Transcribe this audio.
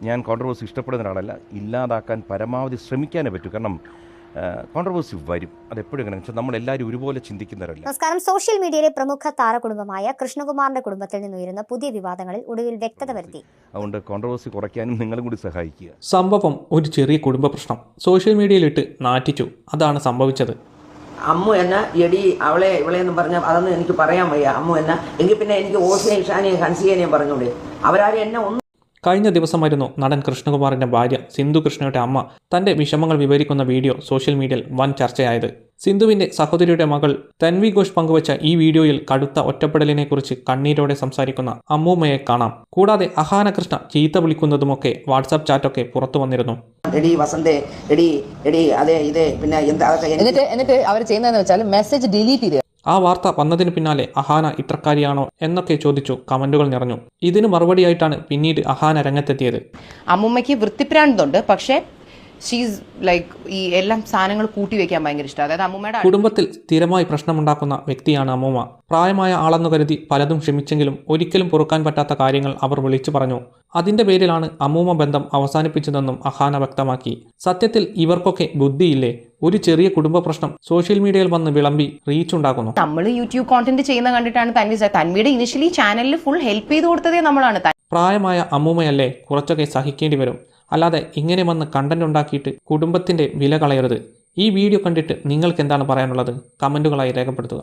ഞാൻ കോൺട്രവേഴ്സി ഇഷ്ടപ്പെടുന്ന ഒരാളല്ല. ഇല്ലാതാക്കാൻ പരമാവധി ശ്രമിക്കാനേ പറ്റൂ. കാരണം കോൺട്രവേഴ്സി വരും, അതെപ്പോഴും എങ്ങനെ വെച്ചാൽ നമ്മളെല്ലാവരും ഒരുപോലെ ചിന്തിക്കുന്നവരല്ല. നമസ്കാരം. സോഷ്യൽ മീഡിയയിലെ പ്രമുഖ താരകുടുംബമായ കൃഷ്ണകുമാറിന്റെ കുടുംബത്തിൽ നിന്നുയരുന്ന പുതിയ വിവാദങ്ങളിൽ ഒടുവിൽ വ്യക്തത വരുത്തി. അതുകൊണ്ട് കോൺട്രവേഴ്സി കുറയ്ക്കാനും നിങ്ങളും കൂടി സഹായിക്കുക. സംഭവം ഒരു ചെറിയ കുടുംബ പ്രശ്നം സോഷ്യൽ മീഡിയയിലിട്ട് നാറ്റിച്ചു. അതാണ് സംഭവിച്ചത്. അമ്മു എന്ന എടി അവളെ ഇവളെന്ന് പറഞ്ഞാൽ അതൊന്നും എനിക്ക് പറയാൻ വയ്യ. അമ്മു എന്ന എങ്കിൽ പിന്നെ എനിക്ക് ഓസിനെയും ഇഷാനെയും ഹൻസിയേനെയും പറഞ്ഞൂടെ? അവരാരും എന്നെ ഒന്നും. കഴിഞ്ഞ ദിവസമായിരുന്നു നടൻ കൃഷ്ണകുമാറിന്റെ ഭാര്യ സിന്ധു കൃഷ്ണയുടെ അമ്മ തന്റെ വിഷമങ്ങൾ വിവരിക്കുന്ന വീഡിയോ സോഷ്യൽ മീഡിയയിൽ വൻ ചർച്ചയായത്. സിന്ധുവിന്റെ സഹോദരിയുടെ മകൾ തൻവി ഘോഷ് പങ്കുവച്ച ഈ വീഡിയോയിൽ കടുത്ത ഒറ്റപ്പെടലിനെക്കുറിച്ച് കണ്ണീരോടെ സംസാരിക്കുന്ന അമ്മൂമ്മയെ കാണാം. കൂടാതെ അഹാന കൃഷ്ണ ചീത്ത വിളിക്കുന്നതുമൊക്കെ വാട്സാപ്പ് ചാറ്റൊക്കെ പുറത്തു വന്നിരുന്നു. എടി വസന്തേ, എടി എടി അതെ ഇതേ പിന്നെ എന്താ എന്നിട്ട് അവർ ചെയ്യുന്നതെന്ന് വെച്ചാൽ മെസ്സേജ് ഡിലീറ്റ് ചെയ്ത്. ആ വാർത്ത വന്നതിന് പിന്നാലെ അഹാന ഇത്രക്കാരിയാണോ എന്നൊക്കെ ചോദിച്ചു കമന്റുകൾ നിറഞ്ഞു. ഇതിന് മറുപടിയായിട്ടാണ് പിന്നീട് അഹാന രംഗത്തെത്തിയത്. അമ്മൂമ്മയ്ക്ക് വൃത്തിപ്രാന്തമുണ്ട്, പക്ഷേ ഷീസ് ലൈക്ക് ഈ എല്ലാം സാധനങ്ങൾ കൂട്ടി വെക്കാൻ ഭയങ്കര ഇഷ്ടം. അതായത് അമ്മൂമ്മയുടെ കുടുംബത്തിൽ സ്ഥിരമായി പ്രശ്നമുണ്ടാക്കുന്ന വ്യക്തിയാണ് അമ്മൂമ്മ. പ്രായമായ ആളെന്നു കരുതി പലതും ക്ഷമിച്ചെങ്കിലും ഒരിക്കലും പൊറുക്കാൻ പറ്റാത്ത കാര്യങ്ങൾ അവർ വിളിച്ചു പറഞ്ഞു. അതിന്റെ പേരിലാണ് അമ്മൂമ്മ ബന്ധം അവസാനിപ്പിച്ചതെന്നും അഹാന വ്യക്തമാക്കി. സത്യത്തിൽ ഇവർക്കൊക്കെ ബുദ്ധിയില്ലേ? ഒരു ചെറിയ കുടുംബ പ്രശ്നം സോഷ്യൽ മീഡിയയിൽ വന്ന് വിളമ്പി റീച്ച് ഉണ്ടാക്കുന്നു. നമ്മൾ യൂട്യൂബ് കോണ്ടന്റ് ചെയ്യുന്ന കണ്ടിട്ടാണ് തൻവിയുടെ ഇനിഷ്യലി ചാനലിൽ ഫുൾ ഹെൽപ്പ് ചെയ്ത് കൊടുത്തതേ നമ്മളാണ്. പ്രായമായ അമ്മൂമ്മയല്ലേ, കുറച്ചൊക്കെ സഹിക്കേണ്ടി വരും. അല്ലാതെ ഇങ്ങനെ വന്ന് കണ്ടന്റ് ഉണ്ടാക്കിയിട്ട് കുടുംബത്തിന്റെ വില കളയരുത്. ഈ വീഡിയോ കണ്ടിട്ട് നിങ്ങൾക്ക് എന്താണ് പറയാനുള്ളത്? കമന്റുകളായി രേഖപ്പെടുത്തുക.